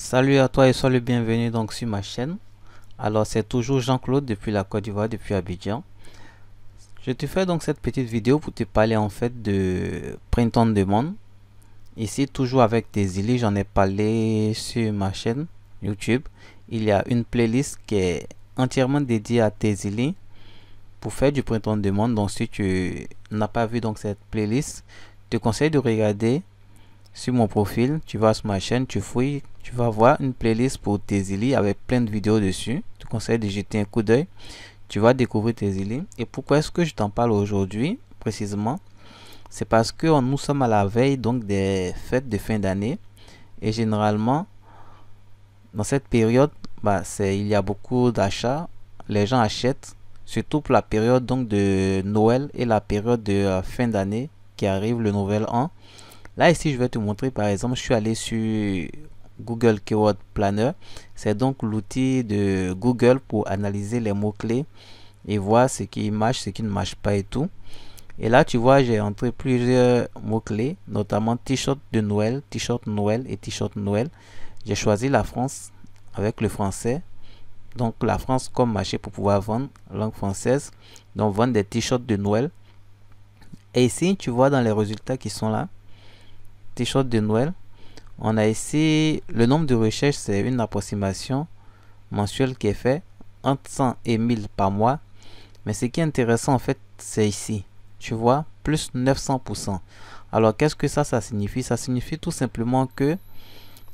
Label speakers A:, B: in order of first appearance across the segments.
A: Salut à toi et sois le bienvenu donc sur ma chaîne. Alors c'est toujours Jean-Claude depuis la Côte d'Ivoire, depuis Abidjan. Je te fais donc cette petite vidéo pour te parler en fait de Printemps de Monde. Ici toujours avec des îles, j'en ai parlé sur ma chaîne YouTube. Il y a une playlist qui est entièrement dédiée à tes îles pour faire du Printemps de Monde. Donc si tu n'as pas vu donc cette playlist, je te conseille de regarder sur mon profil. Tu vas sur ma chaîne, tu fouilles, tu vas voir une playlist pour tes îles avec plein de vidéos dessus. Je te conseille de jeter un coup d'œil. Tu vas découvrir tes îles. Et pourquoi est-ce que je t'en parle aujourd'hui précisément? C'est parce que nous sommes à la veille donc des fêtes de fin d'année. Et généralement, dans cette période, il y a beaucoup d'achats. Les gens achètent, surtout pour la période donc de Noël et la période de fin d'année qui arrive, le nouvel an. Là, ici, je vais te montrer, par exemple, je suis allé sur Google Keyword Planner. C'est donc l'outil de Google pour analyser les mots-clés et voir ce qui marche, ce qui ne marche pas et tout. Et là, tu vois, j'ai entré plusieurs mots-clés, notamment t-shirt de Noël, t-shirt Noël et t-shirt Noël. J'ai choisi la France avec le français. Donc, la France comme marché pour pouvoir vendre, langue française. Donc, vendre des t-shirts de Noël. Et ici, tu vois dans les résultats qui sont là, t-shirt de Noël. On a ici le nombre de recherches, c'est une approximation mensuelle qui est fait entre 100 et 1000 par mois. Mais ce qui est intéressant en fait, c'est ici. Tu vois, plus 900%. Alors qu'est-ce que ça signifie? Ça signifie tout simplement que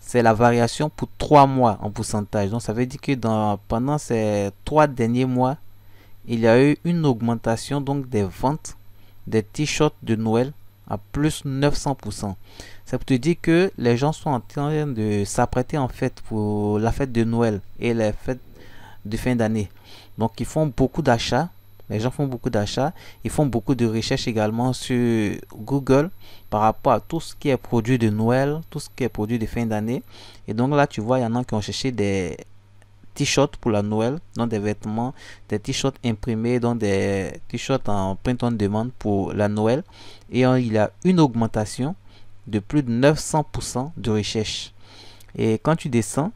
A: c'est la variation pour 3 mois en pourcentage. Donc ça veut dire que pendant ces 3 derniers mois, il y a eu une augmentation donc des ventes des t-shirts de Noël à plus 900%. Ça peut te dire que les gens sont en train de s'apprêter en fait pour la fête de Noël et les fêtes de fin d'année. Donc ils font beaucoup d'achats. Les gens font beaucoup d'achats. Ils font beaucoup de recherches également sur Google par rapport à tout ce qui est produit de Noël, tout ce qui est produit de fin d'année. Et donc là, tu vois, il y en a qui ont cherché des t-shirts pour la Noël, donc des vêtements, des t-shirts imprimés, donc des t-shirts en printemps de demande pour la Noël. Et il y a une augmentation de plus de 900% de recherche. Et quand tu descends,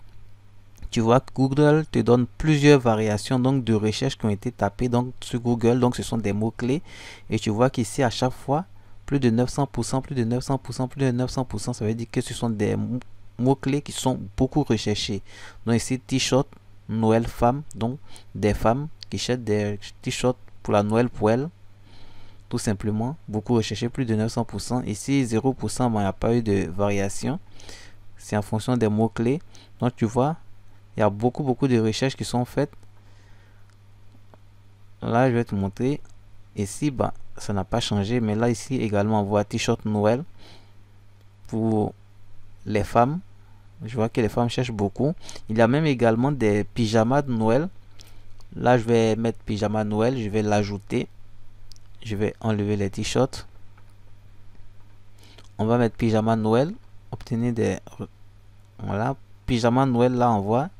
A: tu vois que Google te donne plusieurs variations donc de recherches qui ont été tapées donc sur Google. Donc ce sont des mots-clés. Et tu vois qu'ici à chaque fois, plus de 900%, plus de 900%, plus de 900%. Ça veut dire que ce sont des mots-clés qui sont beaucoup recherchés. Donc ici, t-shirt, Noël femme. Donc des femmes qui cherchent des t-shirts pour la Noël pour elles. Tout simplement, beaucoup recherché, plus de 900%. Ici, 0%, il n'y a pas eu de variation. C'est en fonction des mots-clés. Donc, tu vois, il y a beaucoup de recherches qui sont faites. Là, je vais te montrer. Ici, ça n'a pas changé. Mais là, ici, également, on voit t-shirt Noël pour les femmes. Je vois que les femmes cherchent beaucoup. Il y a même également des pyjamas de Noël. Là, je vais mettre pyjama Noël. Je vais l'ajouter. Je vais enlever les t-shirts. On va mettre pyjama Noël. Obtenir des... Voilà. Pyjama Noël, là, on voit.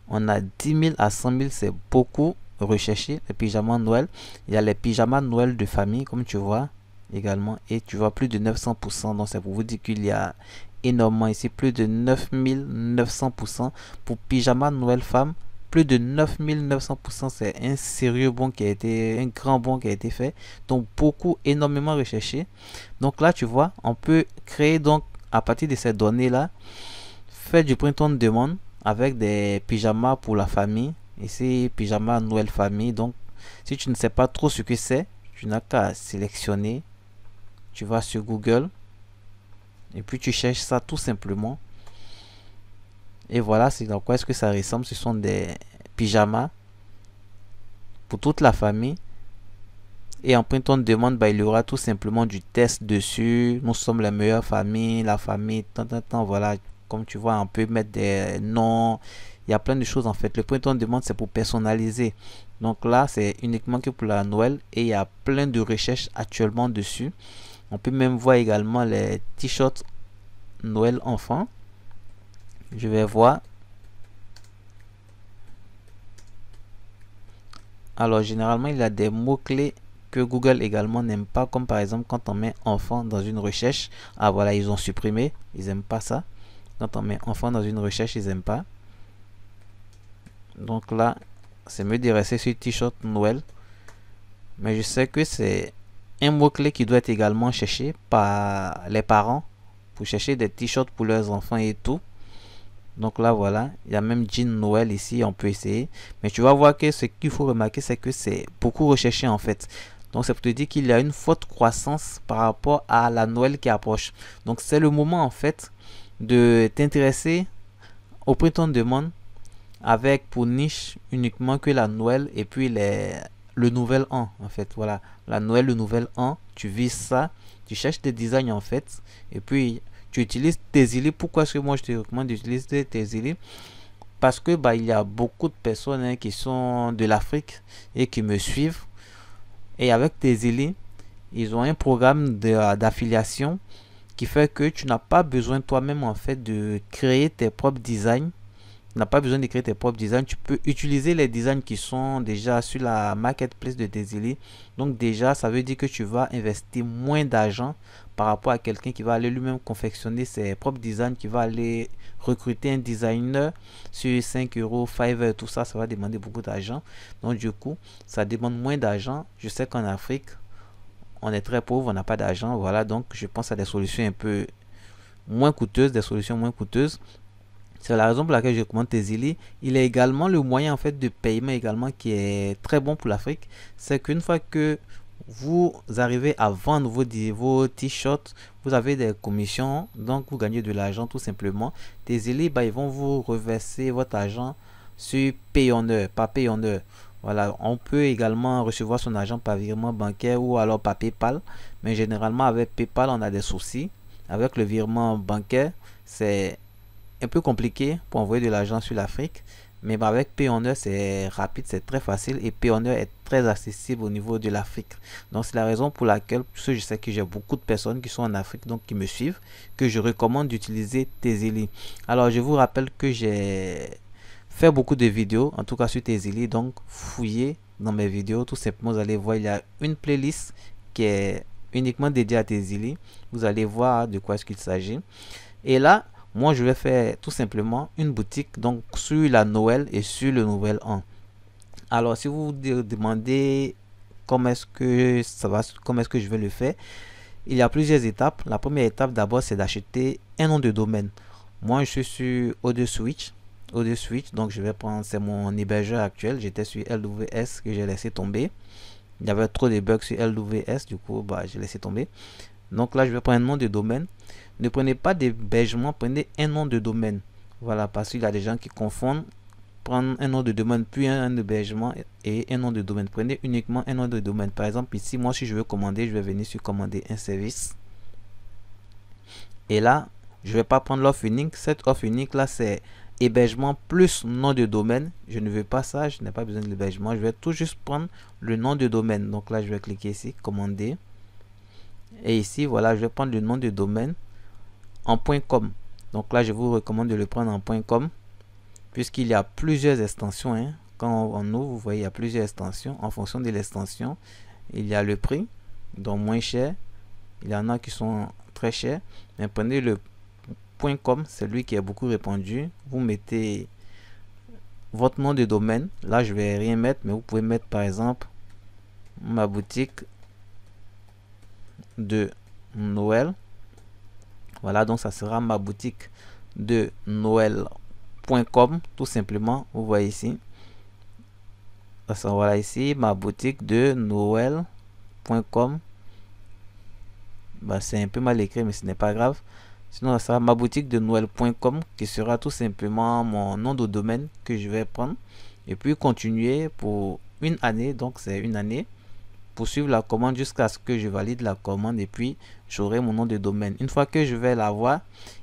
A: On a 10 000 à 100 000. C'est beaucoup recherché. Les pyjamas Noël. Il y a les pyjamas Noël de famille, comme tu vois. Également. Et tu vois plus de 900%. Donc, c'est pour vous dire qu'il y a énormément ici. Plus de 9900% pour pyjama Noël femme. Plus de 9900%, c'est un sérieux bond qui a été, un grand bond qui a été fait. Donc beaucoup, énormément recherché. Donc là, tu vois, on peut créer donc à partir de ces données-là, faire du printemps de demande avec des pyjamas pour la famille. Ici, pyjama Noël famille. Donc, si tu ne sais pas trop ce que c'est, tu n'as qu'à sélectionner. Tu vas sur Google et puis tu cherches ça tout simplement. Et voilà, c'est dans quoi est-ce que ça ressemble. Ce sont des pyjamas pour toute la famille. Et en printemps de demande, il y aura tout simplement du test dessus. Nous sommes la meilleure famille, la famille, tant, voilà. Comme tu vois, on peut mettre des noms. Il y a plein de choses en fait. Le printemps de demande, c'est pour personnaliser. Donc là, c'est uniquement que pour la Noël. Et il y a plein de recherches actuellement dessus. On peut même voir également les t-shirts Noël enfant. Je vais voir. Alors généralement il y a des mots clés que Google également n'aime pas, comme par exemple quand on met enfant dans une recherche. Ah voilà, ils ont supprimé, ils n'aiment pas ça. Quand on met enfant dans une recherche, ils n'aiment pas. Donc là, c'est mieux de rester sur t-shirt Noël. Mais je sais que c'est un mot-clé qui doit être également cherché par les parents pour chercher des t-shirts pour leurs enfants et tout. Donc là, voilà, il y a même jean Noël ici, on peut essayer. Mais tu vas voir que ce qu'il faut remarquer, c'est que c'est beaucoup recherché en fait. Donc c'est pour te dire qu'il y a une forte croissance par rapport à la Noël qui approche. Donc c'est le moment en fait de t'intéresser au printemps de demande avec pour niche uniquement que la Noël et puis le nouvel an en fait. Voilà, la Noël, le nouvel an, tu vises ça, tu cherches des designs en fait et puis tu utilises Tezili. Pourquoi est-ce que moi je te recommande d'utiliser Tezili? Parce que il y a beaucoup de personnes qui sont de l'Afrique et qui me suivent. Et avec Tezili, ils ont un programme d'affiliation qui fait que tu n'as pas besoin toi-même en fait de créer tes propres designs. Tu n'as pas besoin de créer tes propres designs. Tu peux utiliser les designs qui sont déjà sur la marketplace de Tezili. Donc déjà, ça veut dire que tu vas investir moins d'argent par rapport à quelqu'un qui va aller lui-même confectionner ses propres designs, qui va aller recruter un designer sur 5 euros, Fiverr, tout ça, ça va demander beaucoup d'argent. Donc du coup, ça demande moins d'argent. Je sais qu'en Afrique, on est très pauvre, on n'a pas d'argent. Voilà, donc je pense à des solutions un peu moins coûteuses, des solutions moins coûteuses. C'est la raison pour laquelle je recommande Tezili. Il est également le moyen en fait de paiement également qui est très bon pour l'Afrique. C'est qu'une fois que vous arrivez à vendre vos t-shirts, vous avez des commissions, donc vous gagnez de l'argent tout simplement. Tezili, ils vont vous reverser votre argent sur Payoneer, par Payoneer. Voilà, on peut également recevoir son argent par virement bancaire ou alors par PayPal. Mais généralement avec PayPal, on a des soucis. Avec le virement bancaire, c'est un peu compliqué pour envoyer de l'argent sur l'Afrique. Mais avec Payoneer, c'est rapide, c'est très facile et Payoneer est très accessible au niveau de l'Afrique. Donc c'est la raison pour laquelle, parce que je sais que j'ai beaucoup de personnes qui sont en Afrique, donc qui me suivent, que je recommande d'utiliser Tezili. Alors je vous rappelle que j'ai fait beaucoup de vidéos, en tout cas sur Tezili, donc fouillez dans mes vidéos, tout simplement vous allez voir, il y a une playlist qui est uniquement dédiée à Tezili. Vous allez voir de quoi est-ce qu'il s'agit. Et là, moi je vais faire tout simplement une boutique donc sur la Noël et sur le nouvel an. Alors si vous vous demandez comment est-ce que ça va, comment est-ce que je vais le faire, il y a plusieurs étapes. La première étape d'abord c'est d'acheter un nom de domaine. Moi je suis sur ODSwitch. Donc je vais prendre, c'est mon hébergeur actuel. J'étais sur LWS que j'ai laissé tomber. Il y avait trop de bugs sur LWS, du coup j'ai laissé tomber. Donc là je vais prendre un nom de domaine. Ne prenez pas d'hébergement, prenez un nom de domaine. Voilà, parce qu'il y a des gens qui confondent prendre un nom de domaine puis un hébergement et un nom de domaine. Prenez uniquement un nom de domaine. Par exemple, ici, moi, si je veux commander, je vais venir sur commander un service. Et là, je vais pas prendre l'offre unique. Cette offre unique là, c'est hébergement plus nom de domaine. Je ne veux pas ça, je n'ai pas besoin de l'hébergement. Je vais tout juste prendre le nom de domaine. Donc là, je vais cliquer ici, commander. Et ici, voilà, je vais prendre le nom de domaine en .com. Donc là je vous recommande de le prendre en .com puisqu'il y a plusieurs extensions, hein. Quand on ouvre, vous voyez, il y a plusieurs extensions. En fonction de l'extension, il y a le prix, donc moins cher, il y en a qui sont très chers, mais prenez le .com, c'est lui qui est beaucoup répandu. Vous mettez votre nom de domaine. Là je vais rien mettre, mais vous pouvez mettre par exemple ma boutique de Noël. Voilà, donc ça sera ma boutique de Noël.com tout simplement. Vous voyez ici. Voilà ici ma boutique de Noël.com. C'est un peu mal écrit, mais ce n'est pas grave. Sinon, ça sera ma boutique de Noël.com qui sera tout simplement mon nom de domaine que je vais prendre et puis continuer pour une année. Donc, c'est une année. Poursuivre la commande jusqu'à ce que je valide la commande et puis j'aurai mon nom de domaine. Une fois que je vais l'avoir,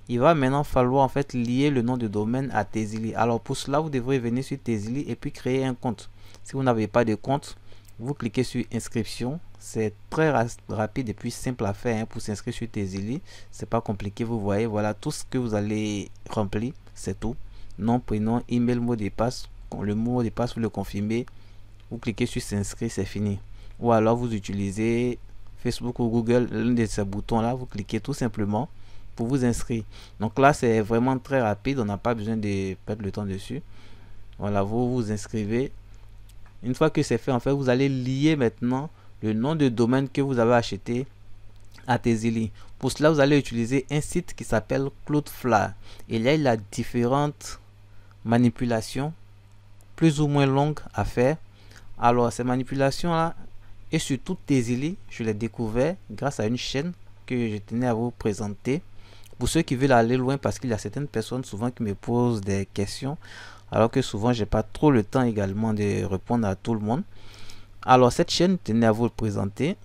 A: il va maintenant falloir en fait lier le nom de domaine à Tezili. Alors pour cela, vous devrez venir sur Tezili et puis créer un compte. Si vous n'avez pas de compte, vous cliquez sur inscription. C'est très rapide et puis simple à faire, hein, pour s'inscrire sur Tezili. C'est pas compliqué, vous voyez. Voilà tout ce que vous allez remplir, c'est tout. Nom, prénom, email, mot de passe. Le mot de passe, vous le confirmez. Vous cliquez sur s'inscrire, c'est fini. Ou alors vous utilisez Facebook ou Google, l'un de ces boutons là, vous cliquez tout simplement pour vous inscrire. Donc là, c'est vraiment très rapide, on n'a pas besoin de perdre le temps dessus. Voilà, vous vous inscrivez. Une fois que c'est fait, en fait, vous allez lier maintenant le nom de domaine que vous avez acheté à Tezily. Pour cela, vous allez utiliser un site qui s'appelle Cloudflare. Et là, il a différentes manipulations plus ou moins longues à faire. Alors, ces manipulations-là, et surtout Tezily, je l'ai découvert grâce à une chaîne que je tenais à vous présenter. Pour ceux qui veulent aller loin, parce qu'il y a certaines personnes souvent qui me posent des questions, alors que souvent j'ai pas trop le temps également de répondre à tout le monde. Alors cette chaîne, tenez à vous le présenter,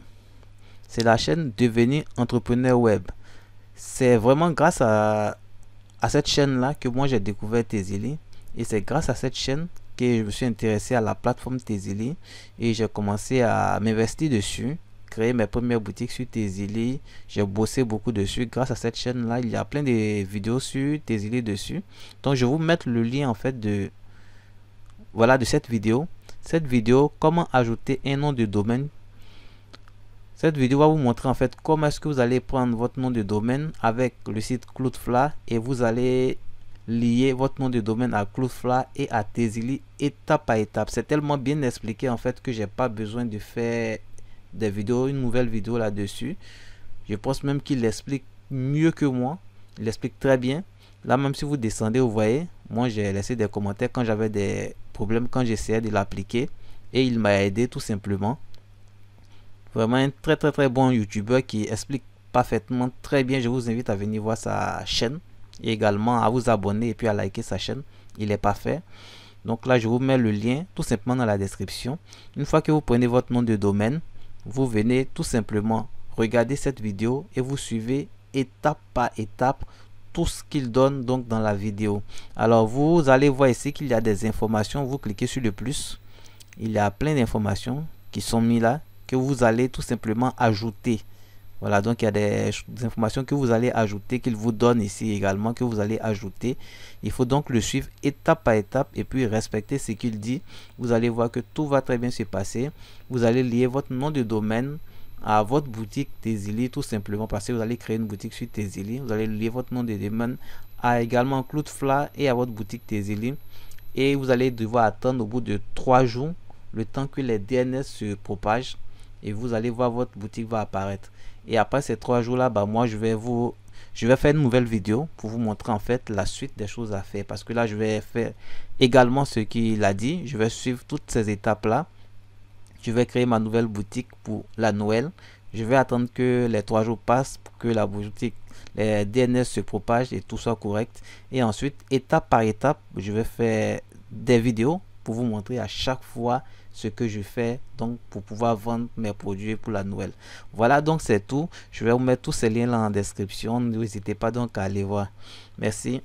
A: c'est la chaîne Devenir Entrepreneur Web. C'est vraiment grâce à cette chaîne là que moi j'ai découvert Tezily, et c'est grâce à cette chaîne que je me suis intéressé à la plateforme Tezily et j'ai commencé à m'investir dessus, créer mes premières boutiques sur Tezily. J'ai bossé beaucoup dessus. Grâce à cette chaîne là, il y a plein de vidéos sur Tezily dessus. Donc je vais vous mettre le lien en fait de cette vidéo. Cette vidéo, comment ajouter un nom de domaine. Cette vidéo va vous montrer en fait comment est-ce que vous allez prendre votre nom de domaine avec le site Cloudflare et vous allez lier votre nom de domaine à Cloudflare et à Tezily étape par étape. C'est tellement bien expliqué en fait que j'ai pas besoin de faire des vidéos, une nouvelle vidéo là-dessus. Je pense même qu'il l'explique mieux que moi. Il explique très bien. Là, même si vous descendez, vous voyez, moi j'ai laissé des commentaires quand j'avais des problèmes, quand j'essayais de l'appliquer, et il m'a aidé tout simplement. Vraiment un très bon youtubeur qui explique parfaitement très bien. Je vous invite à venir voir sa chaîne et également à vous abonner et puis à liker sa chaîne. Il est parfait. Donc là, je vous mets le lien tout simplement dans la description. Une fois que vous prenez votre nom de domaine, vous venez tout simplement regarder cette vidéo et vous suivez étape par étape tout ce qu'il donne donc dans la vidéo. Alors vous allez voir ici qu'il y a des informations. Vous cliquez sur le plus. Il y a plein d'informations qui sont mises là que vous allez tout simplement ajouter. Voilà, donc il y a des informations que vous allez ajouter, qu'il vous donne ici également, que vous allez ajouter. Il faut donc le suivre étape par étape et puis respecter ce qu'il dit. Vous allez voir que tout va très bien se passer. Vous allez lier votre nom de domaine à votre boutique Tezily tout simplement parce que vous allez créer une boutique sur Tezily. Vous allez lier votre nom de domaine à également Cloudflare et à votre boutique Tezily. Et vous allez devoir attendre au bout de 3 jours le temps que les DNS se propagent. Et vous allez voir votre boutique va apparaître. Et après ces 3 jours là, moi je vais faire une nouvelle vidéo pour vous montrer en fait la suite des choses à faire, parce que là je vais faire également ce qu'il a dit. Je vais suivre toutes ces étapes là. Je vais créer ma nouvelle boutique pour la Noël. Je vais attendre que les 3 jours passent pour que la boutique, les DNS se propagent et tout soit correct. Et ensuite, étape par étape, je vais faire des vidéos pour vous montrer à chaque fois ce que je fais donc pour pouvoir vendre mes produits pour la Noël. Voilà, donc c'est tout. Je vais vous mettre tous ces liens là en description. N'hésitez pas donc à aller voir. Merci.